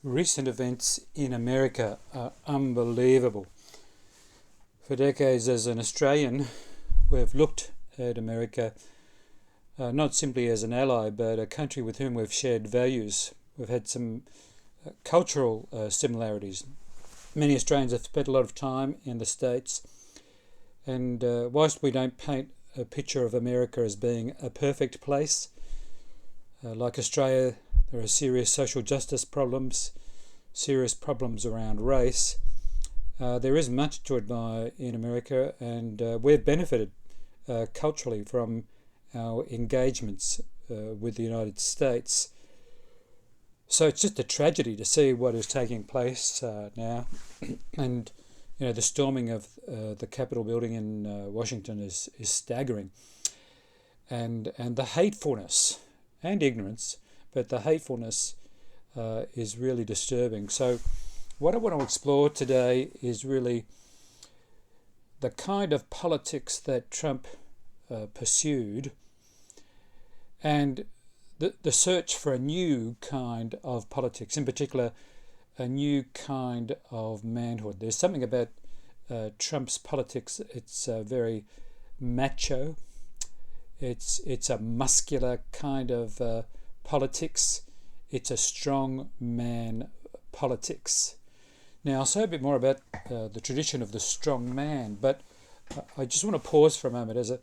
Recent events in America are unbelievable. For decades, as an Australian, we've looked at America not simply as an ally, but a country with whom we've shared values. We've had some cultural similarities. Many Australians have spent a lot of time in the States, and whilst we don't paint a picture of America as being a perfect place, like Australia, there are serious social justice problems, serious problems around race. There is much to admire in America, and we've benefited culturally from our engagements with the United States. So it's just a tragedy to see what is taking place now, and the storming of the Capitol building in Washington is staggering, and the hatefulness and ignorance, but the hatefulness is really disturbing. So what I want to explore today is really the kind of politics that Trump pursued, and the search for a new kind of politics, in particular a new kind of manhood. There's something about Trump's politics. It's very macho. It's a muscular kind of politics. It's a strong man politics. Now, I'll say a bit more about the tradition of the strong man, but I just want to pause for a moment.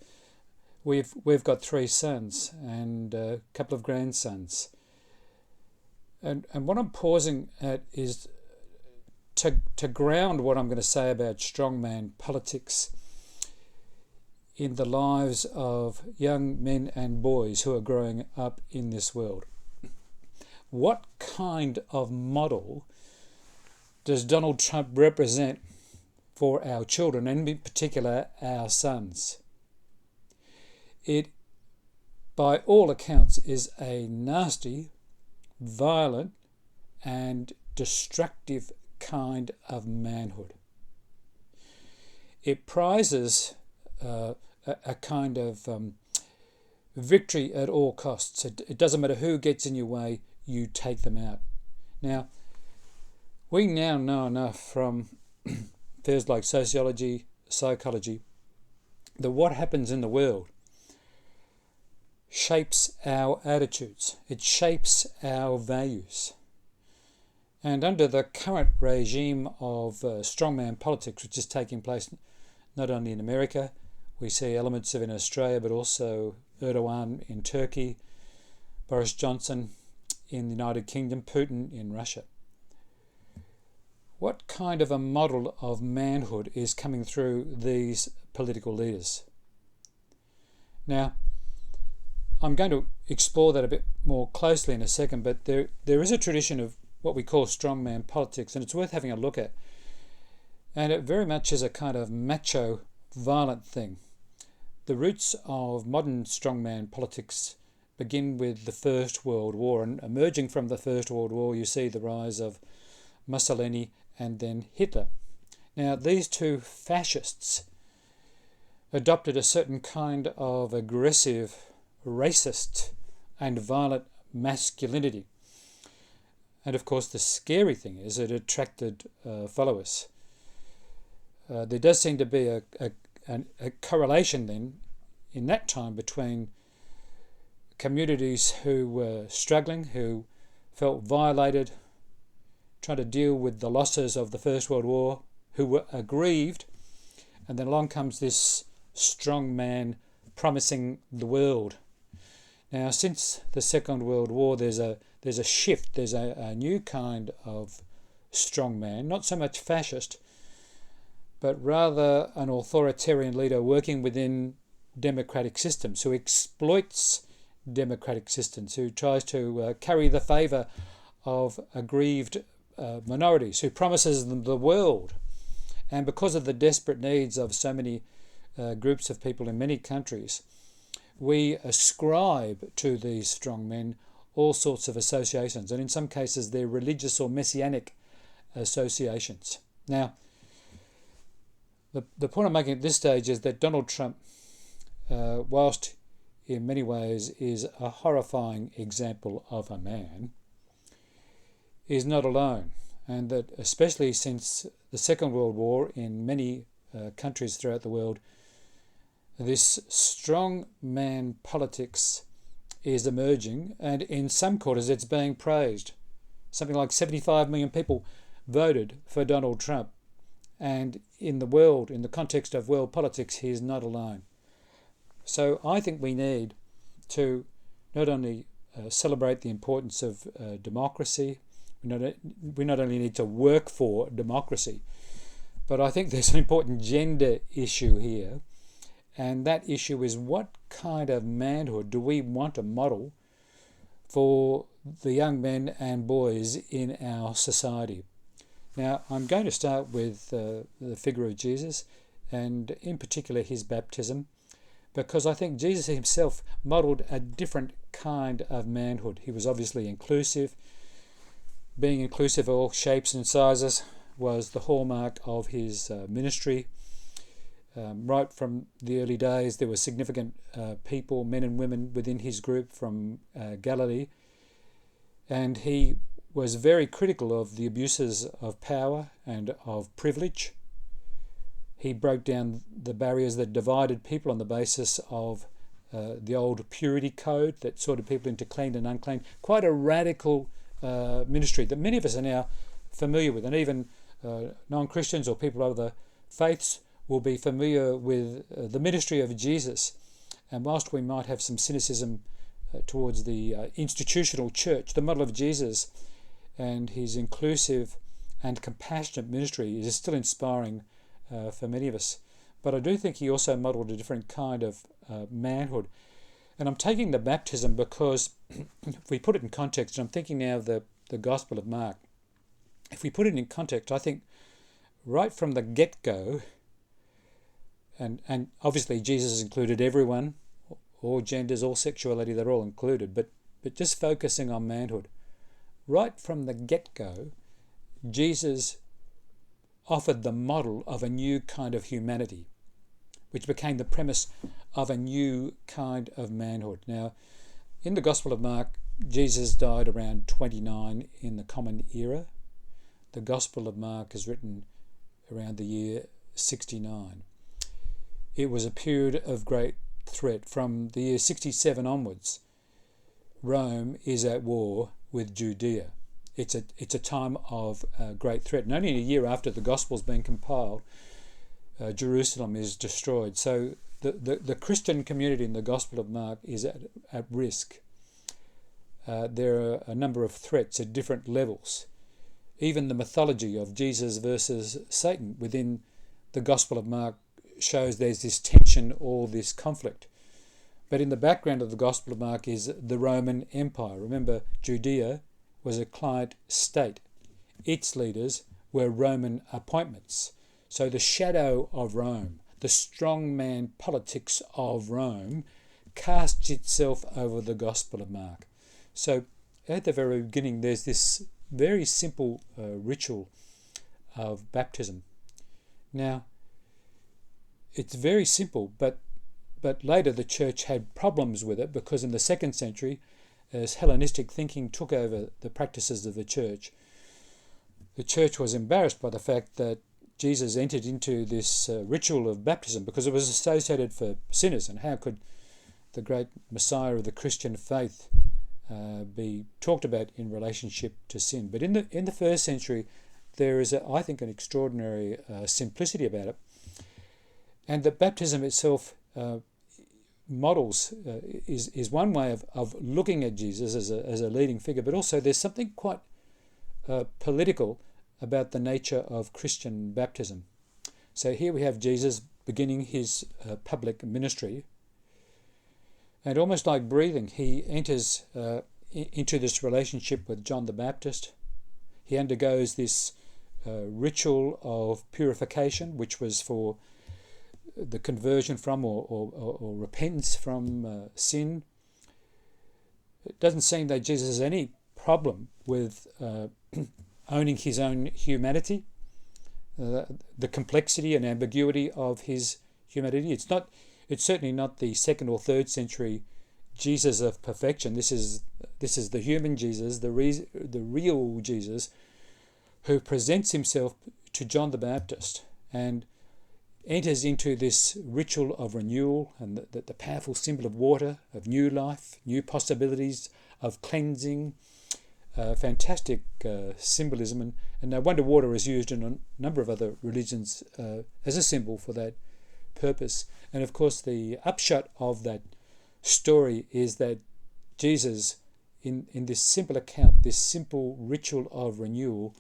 We've got 3 sons and a couple of grandsons, and what I'm pausing at is to ground what I'm going to say about strongman politics in the lives of young men and boys who are growing up in this world. What kind of model does Donald Trump represent for our children, and in particular our sons? It, by all accounts, is a nasty, violent, and destructive kind of manhood. It prizes a kind of victory at all costs. It doesn't matter who gets in your way, you take them out. Now, we now know enough from fields like sociology, psychology, that what happens in the world shapes our attitudes. It shapes our values. And under the current regime of strongman politics, which is taking place not only in America, we see elements of it in Australia, but also Erdogan in Turkey, Boris Johnson in the United Kingdom, Putin in Russia. What kind of a model of manhood is coming through these political leaders? Now, I'm going to explore that a bit more closely in a second, but there is a tradition of what we call strongman politics, and it's worth having a look at. And it very much is a kind of macho, violent thing. The roots of modern strongman politics begin with the First World War, and emerging from the First World War, you see the rise of Mussolini and then Hitler. Now, these two fascists adopted a certain kind of aggressive, racist, and violent masculinity. And of course, the scary thing is it attracted followers. There does seem to be a correlation then in that time between communities who were struggling, who felt violated, trying to deal with the losses of the First World War, who were aggrieved, and then along comes this strong man promising the world. Now, since the Second World War, there's a shift. There's a new kind of strong man, not so much fascist, but rather an authoritarian leader working within democratic systems, who exploits democratic systems, who tries to carry the favour of aggrieved minorities, who promises them the world. And because of the desperate needs of so many groups of people in many countries, we ascribe to these strong men all sorts of associations, and in some cases they're religious or messianic associations. Now, the point I'm making at this stage is that Donald Trump, whilst in many ways is a horrifying example of a man, is not alone, and that especially since the Second World War in many countries throughout the world, this strong man politics is emerging, and in some quarters it's being praised. Something like 75 million people voted for Donald Trump, and in the context of world politics, he is not alone. So I think we need to not only celebrate the importance of democracy, we not only need to work for democracy, but I think there's an important gender issue here, and that issue is what kind of manhood do we want to model for the young men and boys in our society. Now, I'm going to start with the figure of Jesus, and in particular his baptism, because I think Jesus himself modelled a different kind of manhood. He was obviously inclusive. Being inclusive of all shapes and sizes was the hallmark of his ministry. Right from the early days, there were significant people, men and women, within his group from Galilee, and he was very critical of the abuses of power and of privilege. He broke down the barriers that divided people on the basis of the old purity code that sorted people into clean and unclean. Quite a radical ministry that many of us are now familiar with, and even non-Christians or people of other faiths will be familiar with the ministry of Jesus. And whilst we might have some cynicism towards the institutional church, the model of Jesus and his inclusive and compassionate ministry is still inspiring for many of us. But I do think he also modelled a different kind of manhood. And I'm taking the baptism because if we put it in context, and I'm thinking now of the Gospel of Mark, if we put it in context, I think right from the get-go, and obviously Jesus has included everyone, all genders, all sexuality, they're all included, but just focusing on manhood. Right from the get-go, Jesus offered the model of a new kind of humanity, which became the premise of a new kind of manhood. Now, in the Gospel of Mark, Jesus died around 29 in the Common Era. The Gospel of Mark is written around the year 69. It was a period of great threat. From the year 67 onwards, Rome is at war with Judea. It's a time of great threat. And only a year after the Gospel's been compiled, Jerusalem is destroyed. So the Christian community in the Gospel of Mark is at risk. There are a number of threats at different levels. Even the mythology of Jesus versus Satan within the Gospel of Mark shows there's this tension or this conflict. But in the background of the Gospel of Mark is the Roman Empire. Remember, Judea was a client state. Its leaders were Roman appointments. So the shadow of Rome, the strongman politics of Rome, casts itself over the Gospel of Mark. So at the very beginning, there's this very simple ritual of baptism. Now, it's very simple, but later the church had problems with it because in the 2nd century, as Hellenistic thinking took over the practices of the church was embarrassed by the fact that Jesus entered into this ritual of baptism because it was associated for sinners, and how could the great Messiah of the Christian faith be talked about in relationship to sin? But in the 1st century, there is, I think, an extraordinary simplicity about it, and that baptism itself models is one way of looking at Jesus as a leading figure, but also there's something quite political about the nature of Christian baptism. So here we have Jesus beginning his public ministry, and almost like breathing, he enters into this relationship with John the Baptist. He undergoes this ritual of purification, which was for the conversion from or repentance from sin. It doesn't seem that Jesus has any problem with owning his own humanity, the complexity and ambiguity of his humanity. It's certainly not the 2nd or 3rd century Jesus of perfection. This is This is the human Jesus, the real Jesus, who presents himself to John the Baptist and enters into this ritual of renewal and the powerful symbol of water, of new life, new possibilities, of cleansing. Fantastic symbolism, and no wonder water is used in a number of other religions as a symbol for that purpose. And of course the upshot of that story is that Jesus, in this simple account, this simple ritual of renewal,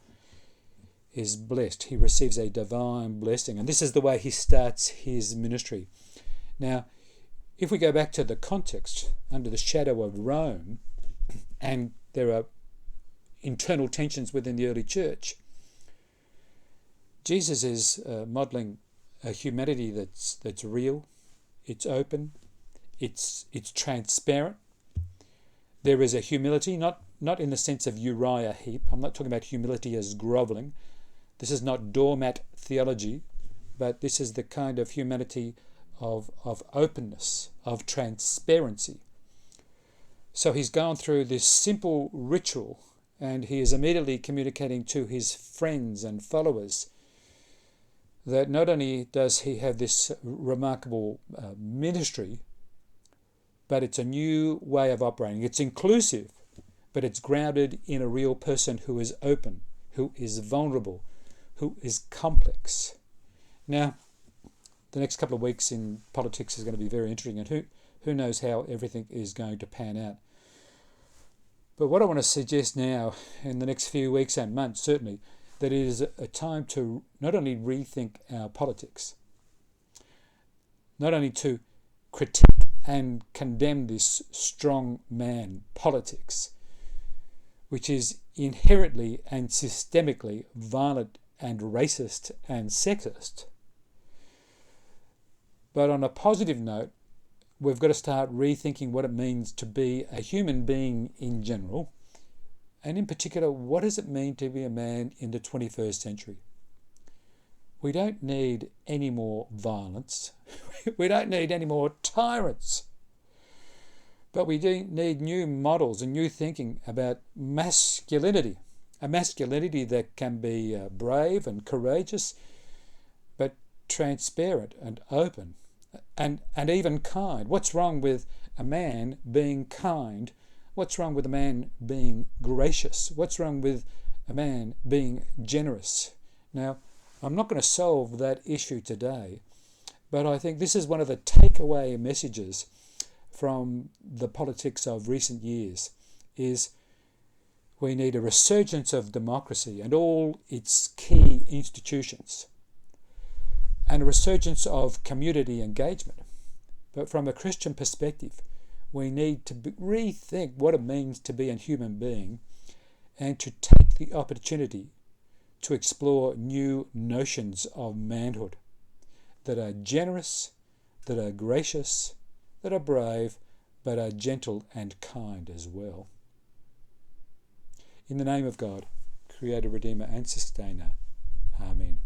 is blessed. He receives a divine blessing, and this is the way he starts his ministry. Now, if we go back to the context, under the shadow of Rome, and there are internal tensions within the early church, Jesus is modelling a humanity that's real, it's open, it's transparent. There is a humility, not in the sense of Uriah Heep. I'm not talking about humility as grovelling. This is not doormat theology, but this is the kind of humanity of openness, of transparency. So he's gone through this simple ritual, and he is immediately communicating to his friends and followers that not only does he have this remarkable ministry, but it's a new way of operating. It's inclusive, but it's grounded in a real person who is open, who is vulnerable, who is complex. Now, the next couple of weeks in politics is going to be very interesting, and who knows how everything is going to pan out. But what I want to suggest now, in the next few weeks and months certainly, that it is a time to not only rethink our politics, not only to critique and condemn this strongman politics, which is inherently and systemically violent and racist and sexist. But on a positive note, we've got to start rethinking what it means to be a human being in general, and in particular, what does it mean to be a man in the 21st century? We don't need any more violence. We don't need any more tyrants. But we do need new models and new thinking about masculinity, a masculinity that can be brave and courageous, but transparent and open, and even kind. What's wrong with a man being kind? What's wrong with a man being gracious? What's wrong with a man being generous? Now, I'm not going to solve that issue today, but I think this is one of the takeaway messages from the politics of recent years, is we need a resurgence of democracy and all its key institutions, and a resurgence of community engagement. But from a Christian perspective, we need to rethink what it means to be a human being, and to take the opportunity to explore new notions of manhood that are generous, that are gracious, that are brave, but are gentle and kind as well. In the name of God, Creator, Redeemer and Sustainer. Amen.